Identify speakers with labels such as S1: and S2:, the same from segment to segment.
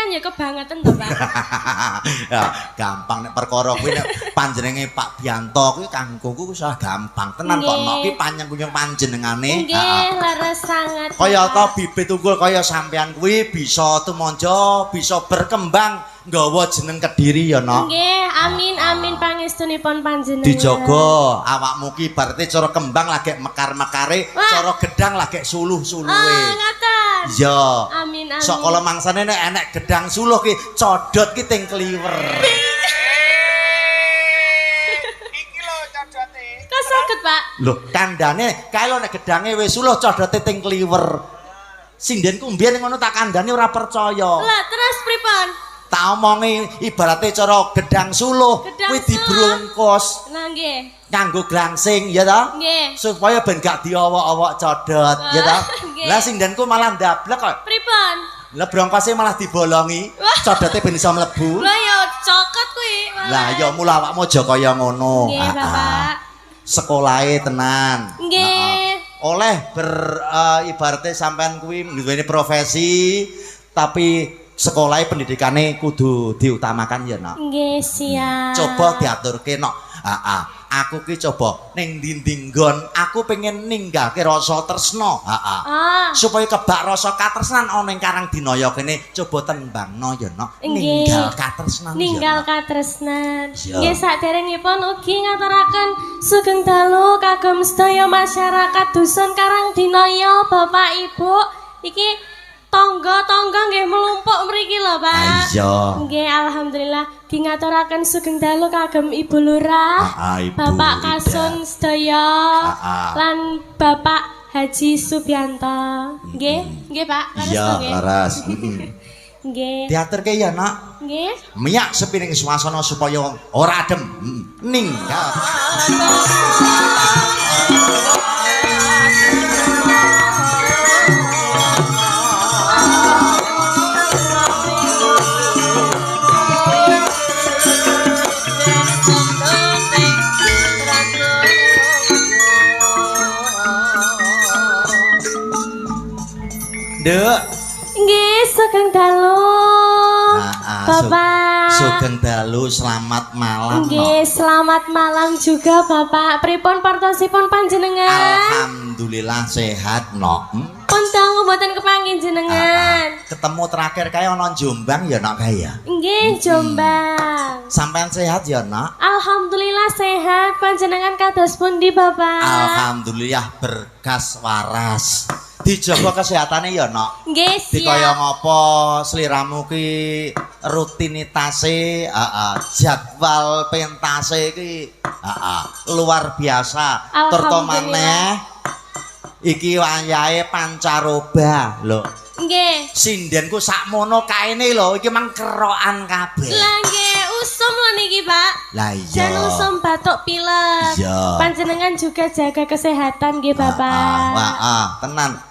S1: kan ya kebangetan to, Pak.
S2: Ya, gampang nek perkara kuwi nek panjenenge Pak Bianto kuwi kanggoku wis gampang tenan kok nek ki panjenengan panjenengane.
S1: Nggih, leres sangat.
S2: Kaya ta bibit unggul kaya sampean kuwi bisa tumanja, bisa berkembang nggawa jeneng Kediri ya, Nok.
S1: Nggih, amin amin pangestunipun panjenengan.
S2: Dijaga awakmu ki berarti cara kembang lagi mekar-mekare, cara gedang lagi suluh-suluhe.
S1: Ah, ngoten.
S2: Iya.
S1: Amin amin.
S2: Sok kala mangsane nek enek gedang suluh ki codot ki ting kliwer.
S3: Iki lho codote.
S1: Kok saged, Pak?
S2: Lho, kandhane kae lho nek gedange wis suluh codote ting kliwer. Sindenku mbiyen ngono tak kandhani ora percaya.
S1: Lah, terus pripun?
S2: Tak omongi ibaratnya cara gedang suluh kuwi dibrungkus
S1: Nah, nggih.
S2: nganggo glangsing ya ta?
S1: Nggih.
S2: Supaya ben gak diowok-owok codot ya ta?
S1: Nggih.
S2: Lah sindenku malah ndablek kok.
S1: Pripun?
S2: Lah brongkose malah dibolongi, codote ben iso mlebu.
S1: Lah ya cokot kuwi.
S2: Lah ya mula awakmu aja kaya ngono.
S1: Nggih, Bapak.
S2: Sekolahe tenan.
S1: Nggih.
S2: Oleh ibaratnya sampean kuwi duweni profesi tapi sekolahnya pendidikannya kudu diutamakan ya, Nak.
S1: Nggih, siap.
S2: Coba diaturke, Nok. Aku ki coba ning dinding nggon, aku pengen ninggalke rasa tresna. Supaya kebak rasa katresnan ana ning Karang Dinaya kene, coba tembangno ya, Nok. Ninggal katresnan.
S1: Ninggal katresnan. Nggih, saderengipun ugi ngaturaken sugeng dalu kagem sedaya masyarakat dusun Karang Dinaya, Bapak Ibu. Iki tangga-tangga nggih melumpuk mriki lho, Pak.
S2: Iya.
S1: Nggih, alhamdulillah ngaturaken sugeng dalu kagem Ibu Lurah,
S2: Ibu
S1: Bapak Kasun sedaya, lan Bapak Haji Subianto. Nggih, nggih, Pak. Leres to nggih?
S2: Iya, laras.
S1: Nggih.
S2: Diaturke ya, Nak.
S1: Nggih.
S2: Miyak sepiring swasana supaya ora adem. Ninggal. Dek.
S1: Nggih, sugeng dalu. Bapak.
S2: Sugeng dalu, selamat malam.
S1: Nggih, selamat malam juga Bapak. Pripun partosipun panjenengan?
S2: Alhamdulillah sehat, Nok.
S1: Pun dangu mboten kepanggih jenengan.
S2: Ketemu terakhir kaya ana Jombang ya, Nok kaya.
S1: Nggih, Jombang.
S2: Sampean sehat ya, Nok?
S1: Alhamdulillah sehat. Panjenengan kados pundi, Bapak?
S2: Alhamdulillah berkas waras. Dijaga kesehatannya ya, Nok.
S1: Nggih,
S2: Dikaya
S1: siap.
S2: ngopo sliramu ki rutinitase, jadwal pentase ki luar biasa. Terutama maneh iki wayahe pancaroba lho.
S1: Nggih.
S2: Sindenku sakmono kaene lho, iki mang kerokan kabeh.
S1: Lah nggih, usum lho niki, Pak.
S2: Lah iya.
S1: Jan usum batuk pilek.
S2: Iya.
S1: Panjenengan juga jaga kesehatan nggih, Bapak.
S2: Tenan.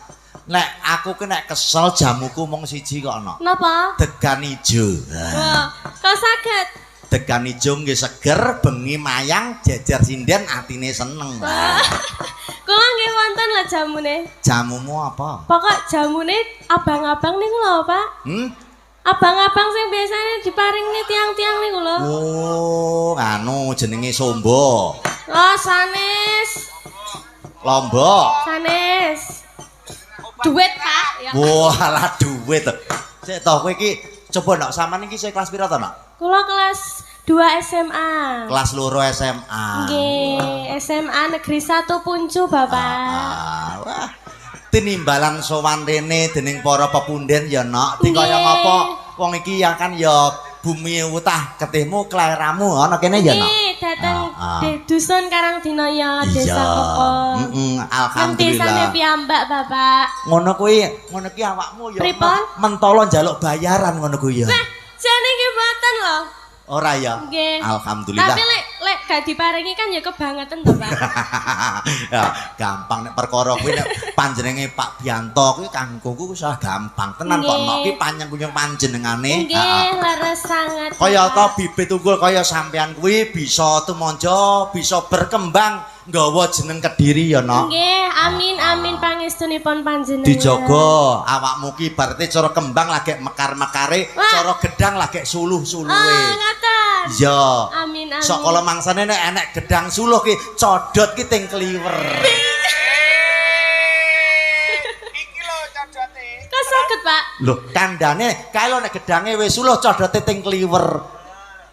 S2: Nek aku ki nek kesel jamuku mung siji kok, Nok.
S1: Napa?
S2: Degan ijo.
S1: Wah, kok saged?
S2: Degan ijo nggih seger, bengi mayang, jejer sinden atine seneng.
S1: Kula nggih wonten lho jamune.
S2: Jamumu apa?
S1: Pokok jamune abang-abang niku lho, Pak. Abang-abang sing biasanya diparingi tiang-tiang niku lho.
S2: Oh, anu jenenge sombo.
S1: Oh, sanes.
S2: Lombok.
S1: Sanes. Duit, Pak. Ya.
S2: Walah duit. Sik to kowe iki coba Nok sampean iki sik kelas pira to, Nok?
S1: Kula kelas 2 SMA.
S2: Kelas 2 SMA.
S1: Nggih, SMA Negeri 1 Puncu, Bapak.
S2: Wah. Tinimbalan sowan rene dening para pepunden ya, Nok. Dikaya ngapa wong iki ya kan ya bumi utah ketihmu kelairamu ana kene ya, Nok.
S1: Nggih, dateng dusun Karang Dinaya, Desa Kokon.
S2: Alhamdulillah.
S1: Desane piyambak, Bapak.
S2: Ngono kuwi awakmu ya
S1: Pripun?
S2: mentolo njaluk bayaran ngono kuwi ya.
S1: Lah, jane iki mboten lho.
S2: Ora ya.
S1: Nggih.
S2: Alhamdulillah.
S1: Tapi lek gak diparingi kan ya kebangetan to, Pak.
S2: Ya, gampang nek perkara kuwi nek panjenenge Pak Bianto kuwi kanggoku wis gampang tenan kok nek ki panjenengan panjenengane.
S1: Nggih, leres sangat.
S2: Kaya ta bibit unggul kaya sampean kuwi bisa tumanja, bisa berkembang nggawa jeneng Kediri ya, Nok.
S1: Nggih, amin amin pangestunipun panjenengan.
S2: Dijaga awakmu ki berarti cara kembang lagi mekar-mekare, cara gedang lagi suluh-suluhe.
S1: Ngoten.
S2: Iya.
S1: Amin amin.
S2: Sok kala mangsane nek enek gedang suluh ki codot ki ting kliwer.
S3: Iki lho codote.
S1: Kok saged, Pak?
S2: Lho, kandhane kae lho nek gedange wis suluh codote ting kliwer.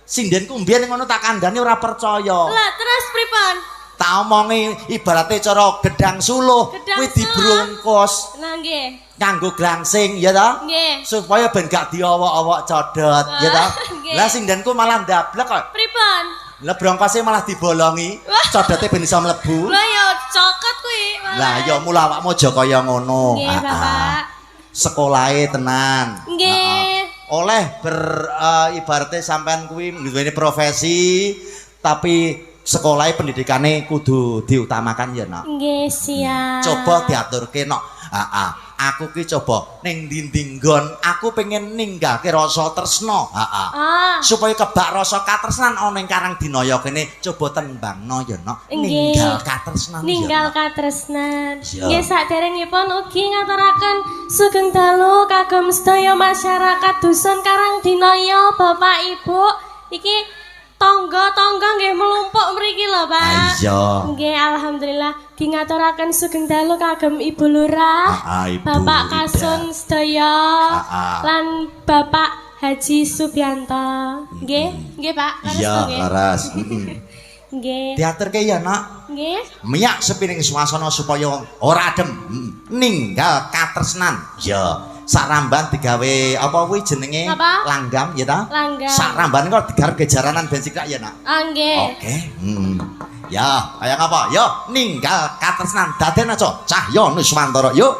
S2: Sindenku mbiyen ngono tak kandhane ora percaya.
S1: Lah, terus pripun?
S2: Tak omongi ibaratnya cara gedang suluh kuwi dibrungkus.
S1: Nah, nggih.
S2: Nganggo glangsing ya ta?
S1: Nggih.
S2: Supaya ben gak diowok-owok codot ya ta? Lah sindenku malah ndablek kok.
S1: Pripun?
S2: Lah brongkose malah dibolongi. Codote ben iso mlebu.
S1: Lah ya cokot kuwi.
S2: Lah ya mula awakmu aja kaya ngono.
S1: Nggih, Bapak.
S2: Sekolahe tenan.
S1: Nggih.
S2: Oleh ibaratnya sampean kuwi duweni profesi tapi sekolahnya pendidikannya kudu diutamakan ya, Nok.
S1: Nggih, siap.
S2: Coba diaturke, Nok. Aku ki coba ning dinding nggon aku pengen ninggalke rasa tresna. Supaya kebak rasa katresnan ana ning Karangdinaya kene coba tembangno ya, Nok. Ninggal katresnan.
S1: Ninggal katresnan. Nggih, saderengipun ugi ngaturaken sugeng dalu kagem sedaya masyarakat dusun Karangdinaya, Bapak Ibu. Iki tangga-tangga nggih melumpuk mriki lho, Pak.
S2: Iya.
S1: Nggih, alhamdulillah ngaturaken sugeng dalu kagem Ibu Lurah, Bapak Kasun sedaya, lan Bapak Haji Subianto. Nggih, nggih, Pak. Leres
S2: iya,
S1: nggih.
S2: leres.
S1: Nggih.
S2: Diaturke ya, Nak.
S1: Nggih.
S2: Miyak sepiring swasana supaya ora adem. Ninggal katresnan. Ya. Saramban digawe apa kuwi jenenge langgam ya ta?
S1: Langgam.
S2: Saramban kok digarap jaranan ben sikak ya, Nak.
S1: Nggih.
S2: Oke. Ya, kaya ngapa? Yo ninggal katresnan daden aja Cahya Nuswantara. Yuk.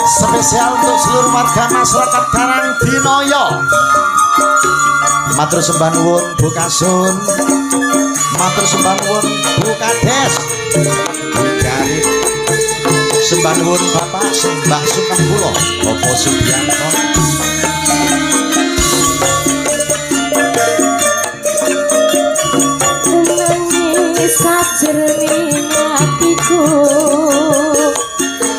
S2: Spesial untuk seluruh warga masyarakat Karangdinaya. Matur sembah nuwun Bu Kasun. Matur sembah nuwun Bu Kades. Dari sembah nuwun Bapak Sembah Sukampulo Bapak Subianto.
S1: Nangis sajroning atiku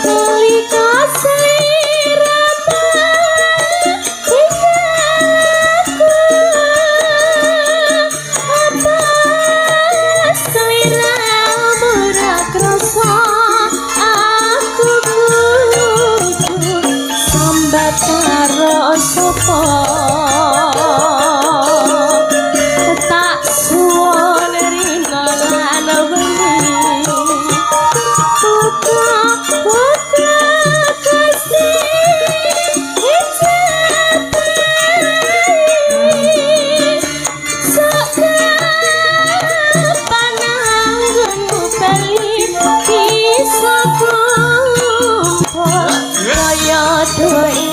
S1: nalika sliramu tinggalku apa sliramu ra krasa aku kudu sambat karo sapa tak suwon rina lan wengi buka kasih pananggonmu bali bisa kumpul kaya doi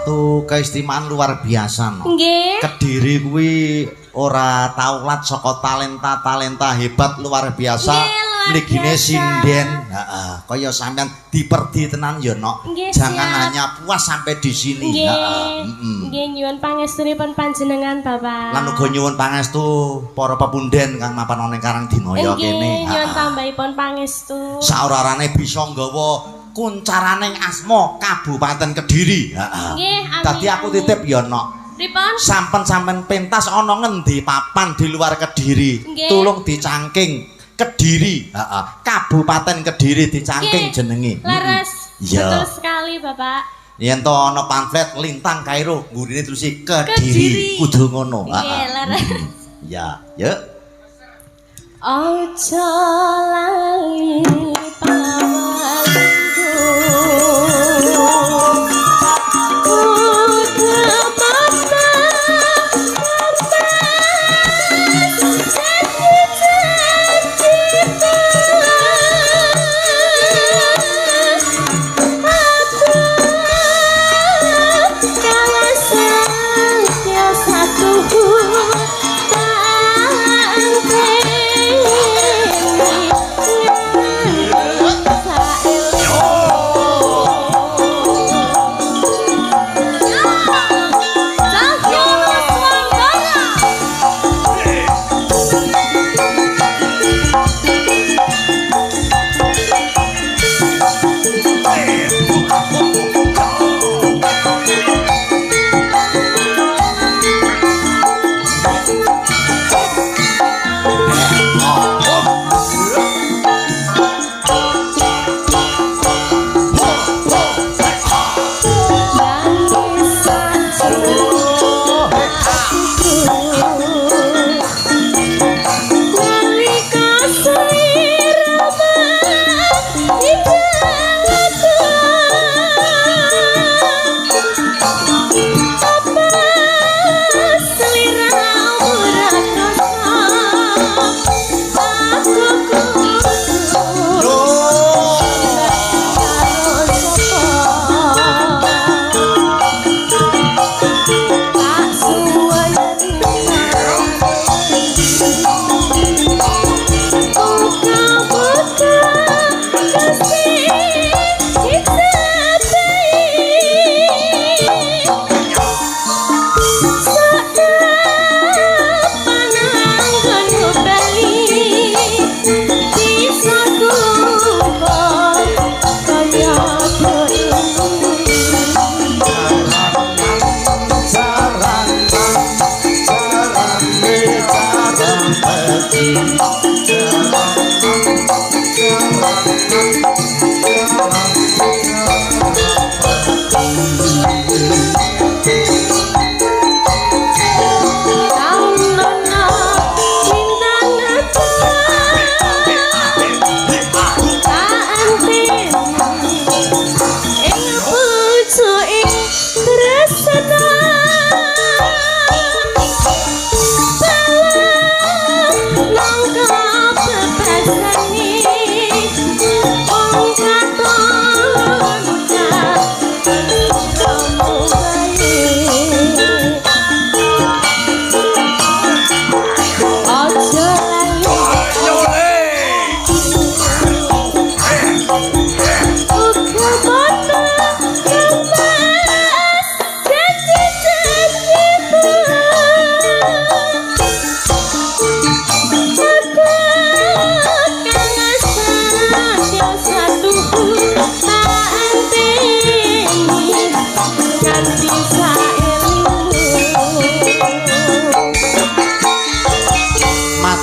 S2: satu keistimewaan luar biasa.
S1: Nggih.
S2: Kediri kuwi ora taulat saka talenta-talenta hebat luar biasa. Mligine sinden, heeh, kaya sampean diperdi tenan ya, Nok. Jangan hanya puas sampai di sini, heeh.
S1: Nggih, nyuwun pangestunipun panjenengan, Bapak.
S2: Lan uga nyuwun pangestu para pepunden kang mapan ana ing Karangdinaya kene.
S1: Nggih, nyuwun tambahipun pangestu.
S2: Saorarane bisa nggawa kuncaraning asma Kabupaten Kediri, heeh.
S1: Nggih, amin.
S2: Dadi aku titip ya, Nok.
S1: Pripun?
S2: Sampen pentas ana ngendi papan di luar Kediri, tulung dicangking Kediri, Kabupaten Kediri dicangking jenenge.
S1: Laras, betul sekali Bapak.
S2: Yen to ana pamflet Lintang Kairo, ngurine terus Kediri, kudu ngono.
S1: Nggih, laras.
S2: Ya, yuk.
S1: Ojo lali pawalku.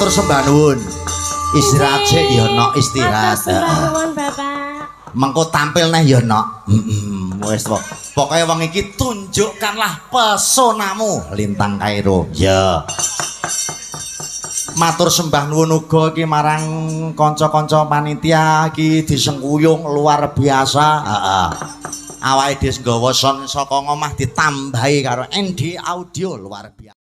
S2: Sembah nuwun. Istirahat sik ya, Nok, istirahat.
S1: Sembah nuwun, Bapak.
S2: Mengko tampil neh ya, Nok. Wis pokoke wong iki tunjukkanlah pesonamu Lintang Kairo. Ya. Matur sembah nuwun uga iki marang kanca-kanca panitia iki disengkuyung luar biasa. Heeh. Awake dhewe nggawa son saka ngomah ditambahi karo ND Audio luar biasa.